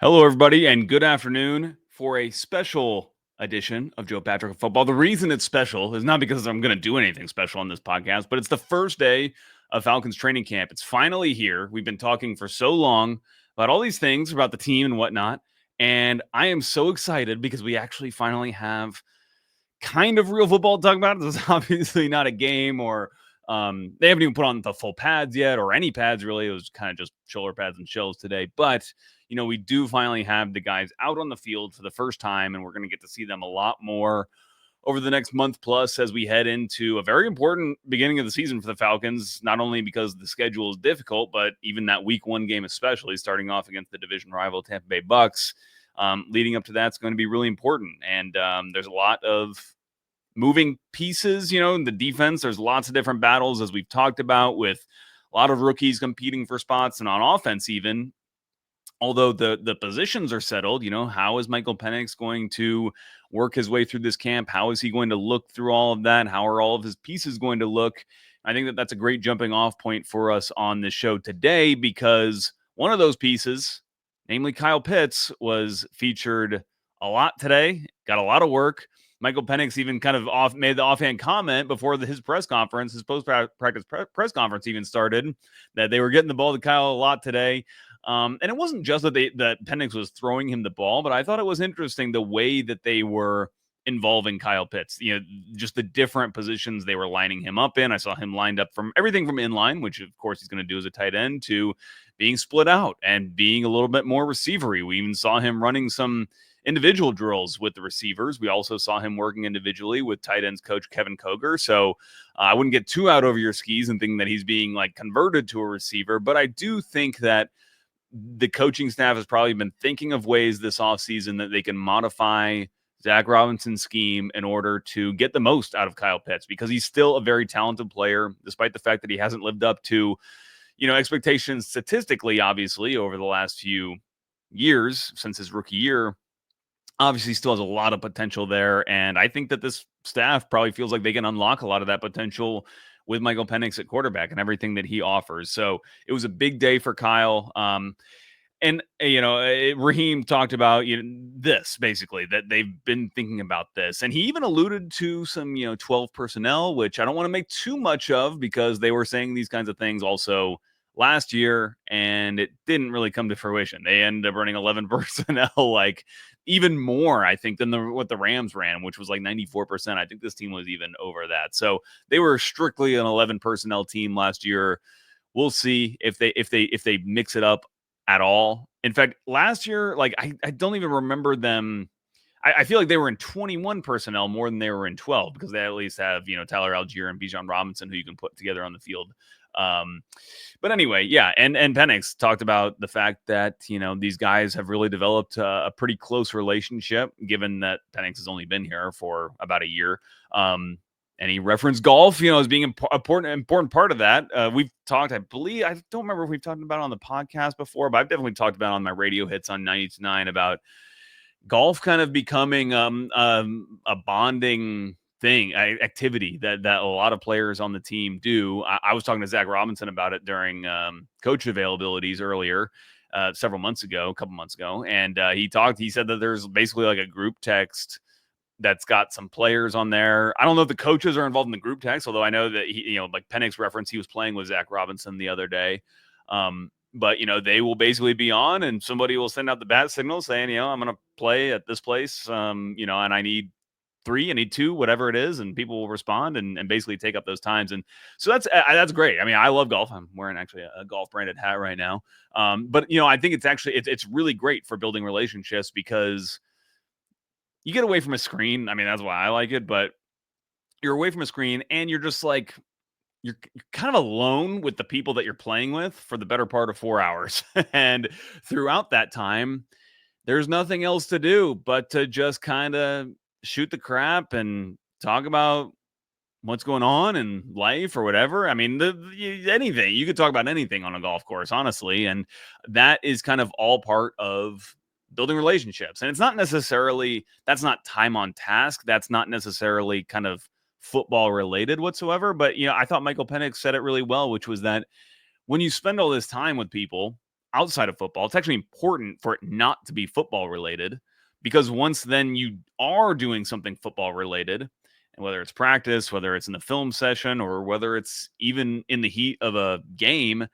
Hello, everybody, and good afternoon for a special edition of Joe Patrick Football. The reason it's special is not because I'm going to do anything special on this podcast, but it's the first day of Falcons training camp. It's finally here. We've been talking for so long about all these things about the team and whatnot, and I am so excited because we actually finally have kind of real football to talk about. This is obviously not a game or they haven't even put on the full pads yet or any pads really. It was kind of just shoulder pads and chills today. But, we do finally have the guys out on the field for the first time, and we're going to get to see them a lot more over the next month plus as we head into a very important beginning of the season for the Falcons, not only because the schedule is difficult, but even that week one game, especially starting off against the division rival Tampa Bay Bucks. Leading up to that's going to be really important. And there's a lot of moving pieces, in the defense. There's lots of different battles, as we've talked about, with a lot of rookies competing for spots, and on offense even. Although the positions are settled, how is Michael Penix going to work his way through this camp? How is he going to look through all of that? How are all of his pieces going to look? I think that's a great jumping off point for us on this show today, because one of those pieces, namely Kyle Pitts, was featured a lot today, got a lot of work. Michael Penix even kind of made the offhand comment before his press conference, his post-practice press conference even started, that they were getting the ball to Kyle a lot today. And it wasn't just that Penix was throwing him the ball, but I thought it was interesting the way that they were involving Kyle Pitts. Just the different positions they were lining him up in. I saw him lined up from everything from inline, which of course he's going to do as a tight end, to being split out and being a little bit more receivery. We even saw him running some individual drills with the receivers. We also saw him working individually with tight ends coach Kevin Koger. So I wouldn't get too out over your skis and think that he's being converted to a receiver, but I do think that the coaching staff has probably been thinking of ways this offseason that they can modify Zach Robinson's scheme in order to get the most out of Kyle Pitts, because he's still a very talented player, despite the fact that he hasn't lived up to, expectations statistically, obviously, over the last few years since his rookie year. Obviously, still has a lot of potential there, and I think that this staff probably feels like they can unlock a lot of that potential with Michael Penix at quarterback and everything that he offers. So it was a big day for Kyle. Raheem talked about this basically, that they've been thinking about this, and he even alluded to some 12 personnel, which I don't want to make too much of, because they were saying these kinds of things also last year, and it didn't really come to fruition. They ended up running 11 personnel, even more, I think, than what the Rams ran, which was 94%. I think this team was even over that. So they were strictly an 11 personnel team last year. We'll see if they mix it up at all. In fact, last year, I don't even remember them. I feel like they were in 21 personnel more than they were in 12, because they at least have, Tyler Algier and Bijan Robinson, who you can put together on the field. But anyway, yeah. And Penix talked about the fact that, these guys have really developed a pretty close relationship, given that Penix has only been here for about a year. And he referenced golf, as being an important part of that. We've talked, I believe, I don't remember if we've talked about it on the podcast before, but I've definitely talked about it on my radio hits on 90-9 about golf kind of becoming a bonding activity that a lot of players on the team do. I was talking to Zach Robinson about it during coach availabilities earlier, a couple months ago. And he said that there's basically a group text that's got some players on there. I don't know if the coaches are involved in the group text, although I know that Penix reference, he was playing with Zach Robinson the other day. But they will basically be on, and somebody will send out the bat signal saying, I'm going to play at this place, and I need 3, I need 2, whatever it is, and people will respond and basically take up those times. And so that's great. I mean, I love golf. I'm wearing actually a golf branded hat right now. But I think it's really great for building relationships, because you get away from a screen. I mean, that's why I like it, but you're away from a screen and you're just you're kind of alone with the people that you're playing with for the better part of 4 hours. And throughout that time, there's nothing else to do but to just kind of shoot the crap and talk about what's going on in life or whatever. I mean, anything. You could talk about anything on a golf course, honestly. And that is kind of all part of building relationships. And it's not necessarily, that's not time on task. That's not necessarily kind of football related whatsoever. But, I thought Michael Penix said it really well, which was that when you spend all this time with people, outside of football. It's actually important for it not to be football related, because once then you are doing something football related, and whether it's practice, whether it's in the film session, or whether it's even in the heat of a game,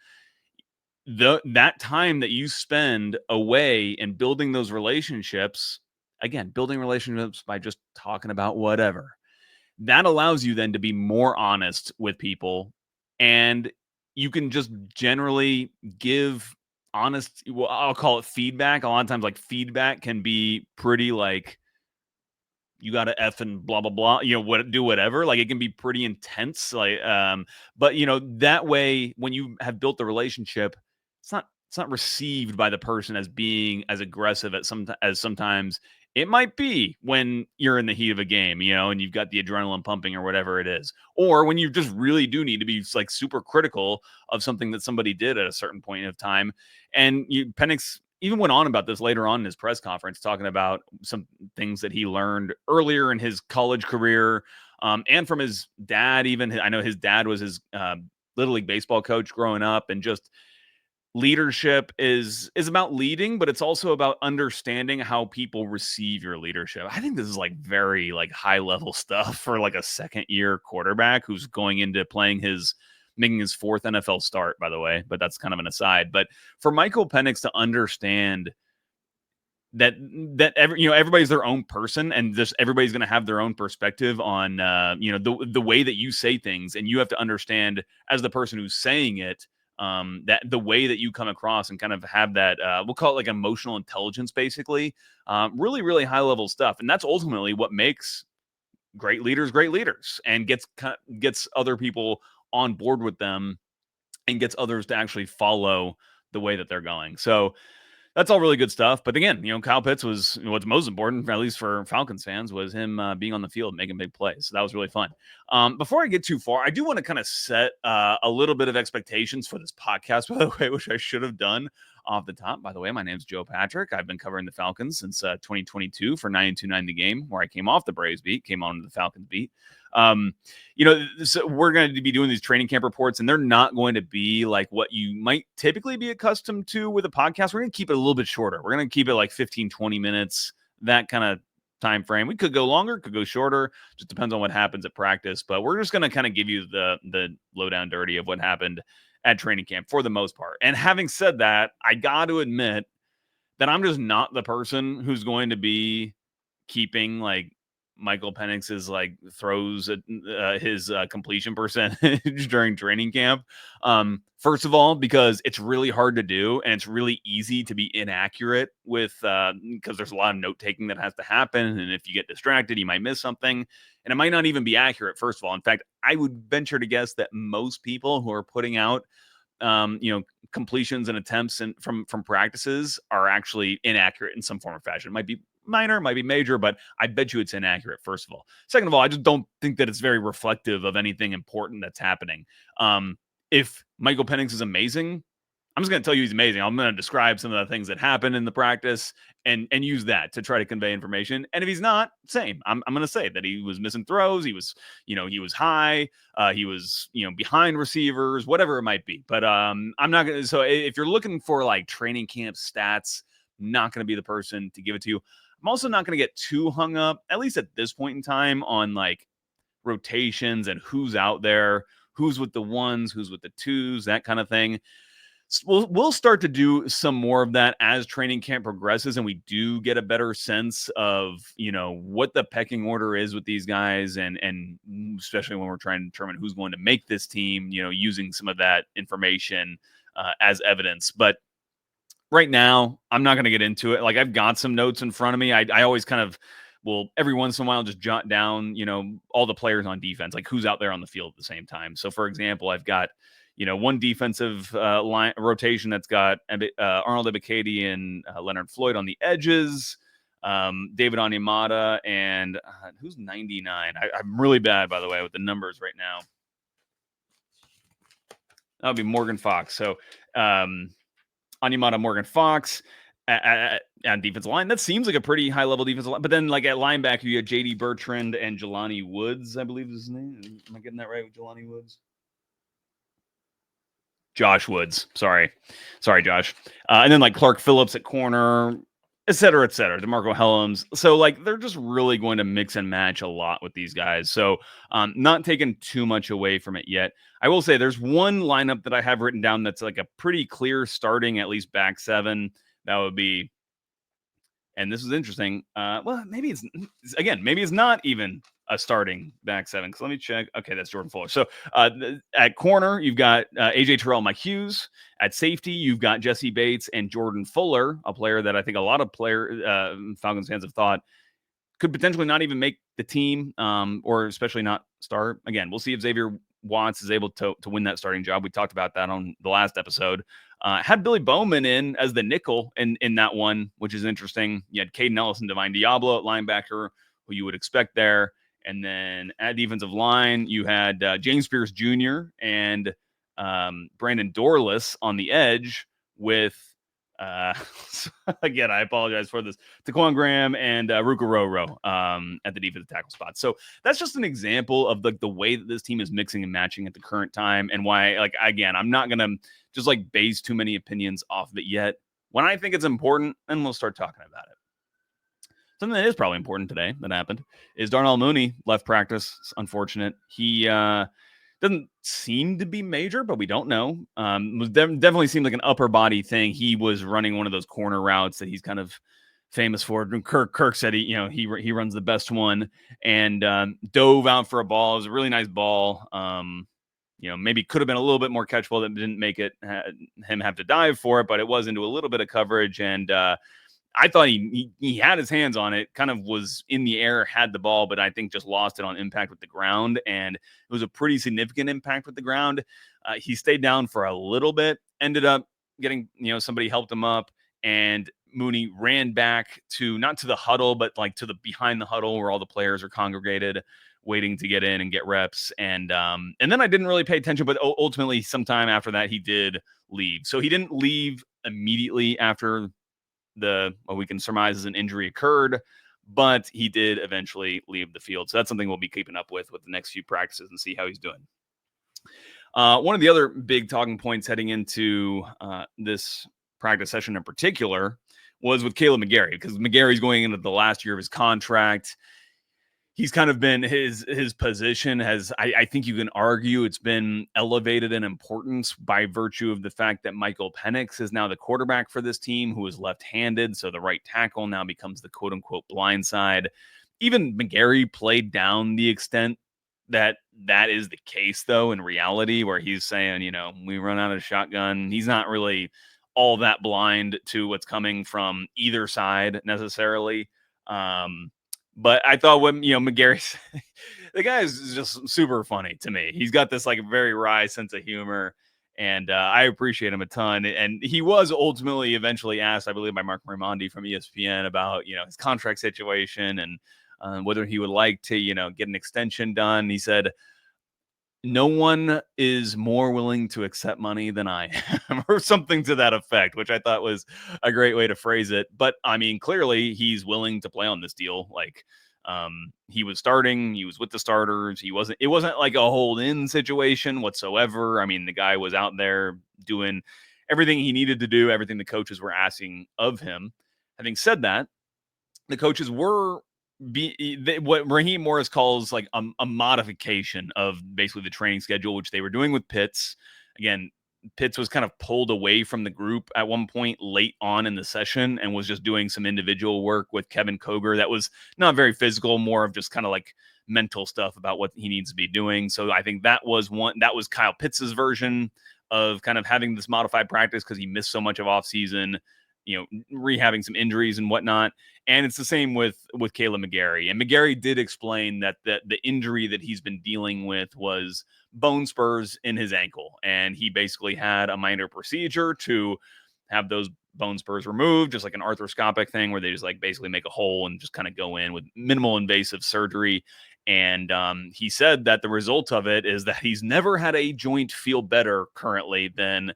that time that you spend away and building those relationships, again, building relationships by just talking about whatever, that allows you then to be more honest with people, and you can just generally give honest, well, I'll call it feedback. A lot of times, like, feedback can be pretty like, you got to F and blah blah blah, what, do whatever, like, it can be pretty intense, like, but that way, when you have built the relationship, it's not received by the person as being as aggressive as sometimes it might be when you're in the heat of a game, and you've got the adrenaline pumping or whatever it is, or when you just really do need to be like super critical of something that somebody did at a certain point of time. And Penix even went on about this later on in his press conference, talking about some things that he learned earlier in his college career, and from his dad. Even, I know his dad was his little league baseball coach growing up, and just leadership is about leading, but it's also about understanding how people receive your leadership. I think this is like very like high level stuff for like a second year quarterback who's going into making his fourth NFL start, by the way, but that's kind of an aside. But for Michael Penix to understand that everybody's their own person, and just everybody's going to have their own perspective on the way that you say things, and you have to understand, as the person who's saying it, that the way that you come across and kind of have that, we'll call it like emotional intelligence, basically, really really high level stuff. And that's ultimately what makes great leaders, and gets other people on board with them, and gets others to actually follow the way that they're going. So that's all really good stuff. But again, Kyle Pitts was, what's most important, at least for Falcons fans, was him being on the field, making big plays. So that was really fun. Before I get too far, I do want to kind of set a little bit of expectations for this podcast, by the way, which I should have done off the top. By the way, my name's Joe Patrick. I've been covering the Falcons since 2022 for 92.9 The Game, where I came off the Braves beat, came on to the Falcons beat. So we're going to be doing these training camp reports, and they're not going to be like what you might typically be accustomed to with a podcast. We're going to keep it a little bit shorter. We're going to keep it like 15, 20 minutes, that kind of time frame. We could go longer, could go shorter, just depends on what happens at practice. But we're just going to kind of give you the lowdown dirty of what happened at training camp for the most part. And having said that, I got to admit that I'm just not the person who's going to be keeping like Michael Penix's like throws at his completion percentage during training camp. First of all, because it's really hard to do, and it's really easy to be inaccurate with, because there's a lot of note taking that has to happen, and if you get distracted, you might miss something, and it might not even be accurate. First of all, in fact, I would venture to guess that most people who are putting out completions and attempts from practices are actually inaccurate in some form or fashion. It might be minor, might be major, but I bet you it's inaccurate, first of all. Second of all, I just don't think that it's very reflective of anything important that's happening. If Michael Penix is amazing, I'm just going to tell you he's amazing. I'm going to describe some of the things that happened in the practice and use that to try to convey information. And if he's not, same. I'm going to say that he was missing throws. He was, he was high. He was, behind receivers, whatever it might be. But I'm not going to. So if you're looking for like training camp stats, not going to be the person to give it to you. I'm also not going to get too hung up, at least at this point in time, on like rotations and who's out there, who's with the ones, who's with the twos, that kind of thing. We'll start to do some more of that as training camp progresses, and we do get a better sense of what the pecking order is with these guys, and especially when we're trying to determine who's going to make this team, using some of that information as evidence. But right now, I'm not going to get into it. Like, I've got some notes in front of me. I always kind of will every once in a while just jot down all the players on defense, like who's out there on the field at the same time. So for example, I've got one defensive line rotation that's got Arnold Ebiketie and Leonard Floyd on the edges, David Onyemata, and who's 99? I'm really bad, by the way, with the numbers right now. That would be Morgan Fox. So Onyemata, Morgan Fox at defensive line. That seems like a pretty high level defensive line. But then like at linebacker, you have JD Bertrand and Jelani Woods, I believe is his name. Am I getting that right with Jelani Woods? Josh Woods. Sorry, Josh. And then like Clark Phillips at corner, et cetera, DeMarco Helms. So like they're just really going to mix and match a lot with these guys. So not taking too much away from it yet. I will say there's one lineup that I have written down that's like a pretty clear starting at least back seven. That would be, and this is interesting. Well, maybe it's not even a starting back seven. Because let me check. Okay, that's Jordan Fuller. So at corner, you've got AJ Terrell, Mike Hughes. At safety, you've got Jesse Bates and Jordan Fuller, a player that I think a lot of Falcons fans have thought could potentially not even make the team, or especially not start. Again, we'll see if Xavier Watts is able to win that starting job. We talked about that on the last episode. Had Billy Bowman in as the nickel in that one, which is interesting. You had Caden Ellis and Divine Diablo at linebacker, who you would expect there. And then at defensive line, you had James Pierce Jr. and Brandon Dorless on the edge with, again, I apologize for this, Taquan Graham and Ruka Roro at the defensive tackle spot. So that's just an example of the way that this team is mixing and matching at the current time, and why, like, again, I'm not going to just like base too many opinions off of it yet. When I think it's important, then we'll start talking about it. Something that is probably important today that happened is Darnell Mooney left practice. It's unfortunate. He doesn't seem to be major, but we don't know. Definitely seemed like an upper body thing. He was running one of those corner routes that he's kind of famous for. Kirk said he runs the best one, and dove out for a ball. It was a really nice ball. Maybe could have been a little bit more catchable that didn't make it him have to dive for it, but it was into a little bit of coverage, and I thought he had his hands on it, kind of was in the air, had the ball, but I think just lost it on impact with the ground. And it was a pretty significant impact with the ground. He stayed down for a little bit, ended up getting, somebody helped him up, and Mooney ran back to, not to the huddle, but like to the behind the huddle where all the players are congregated, waiting to get in and get reps. And then I didn't really pay attention, but ultimately sometime after that, he did leave. So he didn't leave immediately after what we can surmise as an injury occurred, but he did eventually leave the field. So that's something we'll be keeping up with the next few practices and see how he's doing. One of the other big talking points heading into this practice session in particular was with Kaleb McGary, because McGary's going into the last year of his contract. He's kind of been his position has, I think you can argue, it's been elevated in importance by virtue of the fact that Michael Penix is now the quarterback for this team, who is left-handed. So the right tackle now becomes the quote unquote blind side. Even McGary played down the extent that is the case, though, in reality, where he's saying, we run out of shotgun. He's not really all that blind to what's coming from either side necessarily. But I thought when, McGary, the guy is just super funny to me. He's got this like very wry sense of humor, and I appreciate him a ton. And he was ultimately eventually asked, I believe, by Mark Raimondi from ESPN about, his contract situation and whether he would like to, get an extension done. He said, no one is more willing to accept money than I am, or something to that effect, which I thought was a great way to phrase it. But I mean, clearly he's willing to play on this deal. Like, he was starting, he was with the starters. It wasn't like a hold in situation whatsoever. I mean, the guy was out there doing everything he needed to do, everything the coaches were asking of him. Having said that, the coaches were what Raheem Morris calls like a modification of basically the training schedule, which they were doing with Pitts. Again, Pitts was kind of pulled away from the group at one point late on in the session and was just doing some individual work with Kevin Koger that was not very physical, more of just kind of like mental stuff about what he needs to be doing. So I think that was Kyle Pitts's version of kind of having this modified practice, because he missed so much of off season, rehabbing some injuries and whatnot. And it's the same with Kaleb McGary. And McGary did explain that the injury that he's been dealing with was bone spurs in his ankle. And he basically had a minor procedure to have those bone spurs removed, just like an arthroscopic thing where they just like basically make a hole and just kind of go in with minimal invasive surgery. And he said that the result of it is that he's never had a joint feel better currently than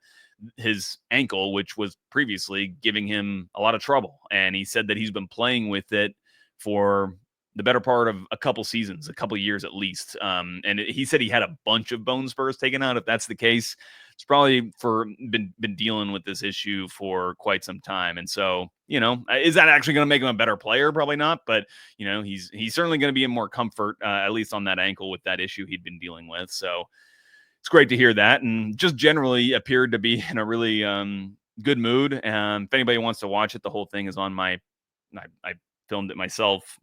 his ankle, which was previously giving him a lot of trouble. And he said that he's been playing with it for the better part of a couple seasons, a couple years at least. And he said he had a bunch of bone spurs taken out. If that's the case, It's probably been dealing with this issue for quite some time. And so, is that actually going to make him a better player? Probably not. But he's certainly going to be in more comfort, at least on that ankle with that issue he'd been dealing with. So it's great to hear that, and just generally appeared to be in a really good mood. And if anybody wants to watch it, the whole thing is on I filmed it myself.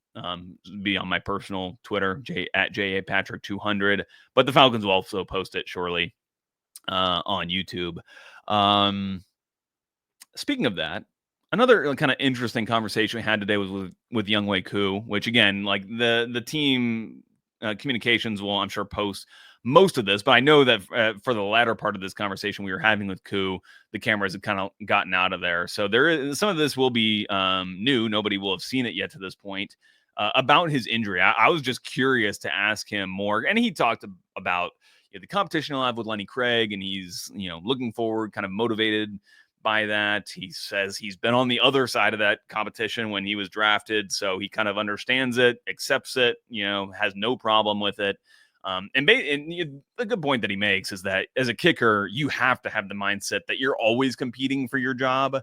Be on my personal Twitter, at JAPatrick200. But the Falcons will also post it shortly on YouTube. Speaking of that, another kind of interesting conversation we had today was with Younghoe Koo, which again, like the team communications will, I'm sure, post most of this, but I know that for the latter part of this conversation we were having with Koo, the cameras had kind of gotten out of there. So there is some of this will be new. Nobody will have seen it yet to this point. About his injury, I was just curious to ask him more, and he talked about the competition he'll have with Lenny Craig, and he's looking forward, kind of motivated by that. He says he's been on the other side of that competition when he was drafted, so he kind of understands it, accepts it, has no problem with it. The good point that he makes is that as a kicker, you have to have the mindset that you're always competing for your job,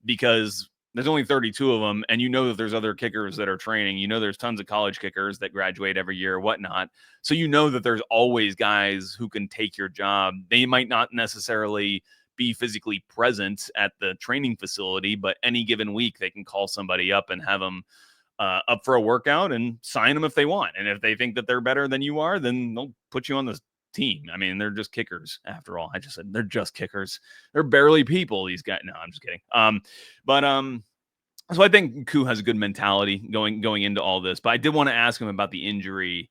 because there's only 32 of them, and that there's other kickers that are training. There's tons of college kickers that graduate every year, whatnot. So that there's always guys who can take your job. They might not necessarily be physically present at the training facility, but any given week they can call somebody up and have them up for a workout and sign them if they want. And if they think that they're better than you are, then they'll put you on the team. I mean, they're just kickers after all. I just said they're just kickers. They're barely people, these guys. No, I'm just kidding. So I think Koo has a good mentality going into all this. But I did want to ask him about the injury,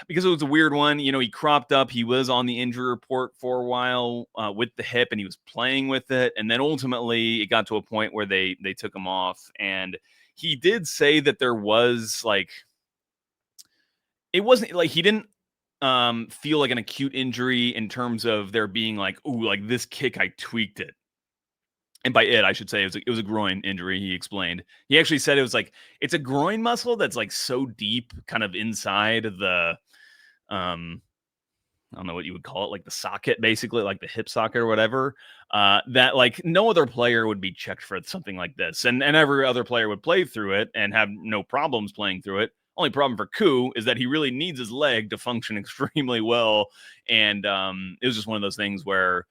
because it was a weird one. He cropped up. He was on the injury report for a while with the hip, and he was playing with it. And then ultimately it got to a point where they took him off. And he did say that there was it wasn't like he didn't feel like an acute injury in terms of there being like, ooh, like this kick, I tweaked it. And by it, I should say it was a groin injury. He explained. He actually said it was like, it's a groin muscle that's like so deep, kind of inside the, I don't know what you would call it, like the socket, basically, like the hip socket or whatever, that like no other player would be checked for something like this. And every other player would play through it and have no problems playing through it. Only problem for Koo is that he really needs his leg to function extremely well. And it was just one of those things where,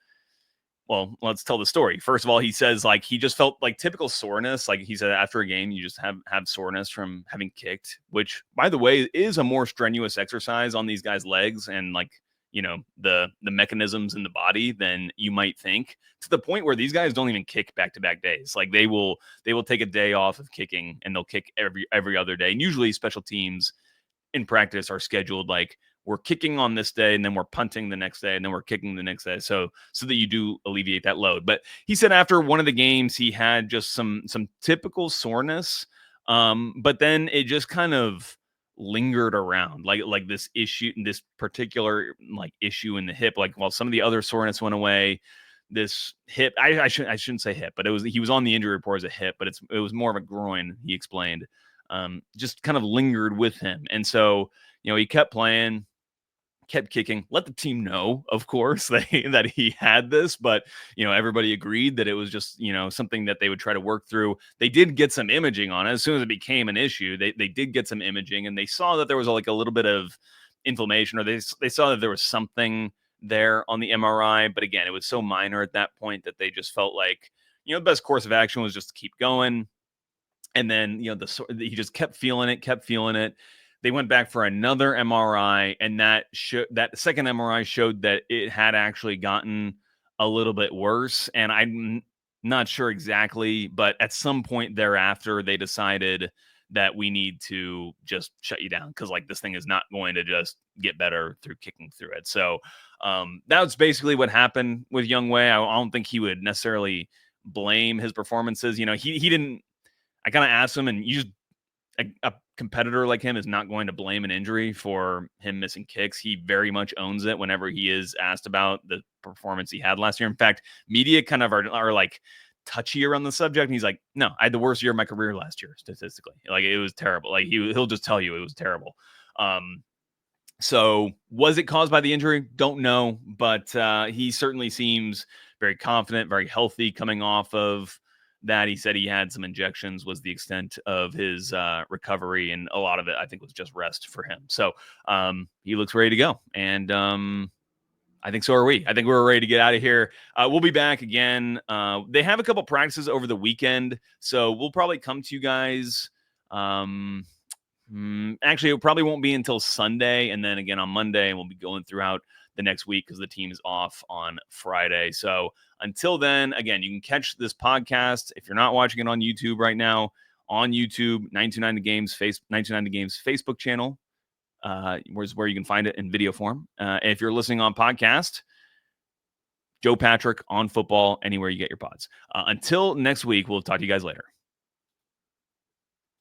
well, let's tell the story. First of all, he says like he just felt like typical soreness. Like he said, after a game, you just have soreness from having kicked, which, by the way, is a more strenuous exercise on these guys' legs and like the mechanisms in the body than you might think. To the point where these guys don't even kick back-to-back days. Like they will take a day off of kicking and they'll kick every other day. And usually special teams in practice are scheduled like, we're kicking on this day and then we're punting the next day and then we're kicking the next day. So that you do alleviate that load. But he said after one of the games, he had just some typical soreness. But then it just kind of lingered around like this issue, this particular like issue in the hip. Like while some of the other soreness went away, this hip, I shouldn't say hip, but he was on the injury report as a hip, but it was more of a groin, he explained. Just kind of lingered with him. And so, he kept playing, kept kicking, let the team know, of course, that he had this, but everybody agreed that it was just something that they would try to work through. They did get some imaging on it as soon as it became an issue. They did get some imaging, and they saw that there was like a little bit of inflammation, or they saw that there was something there on the MRI, but again, it was so minor at that point that they just felt like the best course of action was just to keep going. And then he just kept feeling it. They went back for another MRI, and that second MRI showed that it had actually gotten a little bit worse. And I'm not sure exactly, but at some point thereafter, they decided that we need to just shut you down because like this thing is not going to just get better through kicking through it. So that's basically what happened with Younghoe. I don't think he would necessarily blame his performances. He didn't. I kind of asked him, and you just a competitor like him is not going to blame an injury for him missing kicks. He very much owns it whenever he is asked about the performance he had last year. In fact, media kind of are like touchy around the subject. And he's like, no, I had the worst year of my career last year, statistically. Like it was terrible. Like he'll just tell you it was terrible. So was it caused by the injury? Don't know, but he certainly seems very confident, very healthy coming off of that. He said he had some injections was the extent of his recovery, and a lot of it I think was just rest for him. So he looks ready to go, and I think so are we. I think we're ready to get out of here. We'll be back again. They have a couple practices over the weekend, so we'll probably come to you guys. Actually, it probably won't be until Sunday, and then again on Monday, and we'll be going throughout the next week because the team is off on Friday. So until then, again, you can catch this podcast if you're not watching it on YouTube right now. On YouTube, 929 The Games 929 The Games Facebook channel, where you can find it in video form. If you're listening on podcast, Joe Patrick on football, anywhere you get your pods. Until next week, we'll talk to you guys later.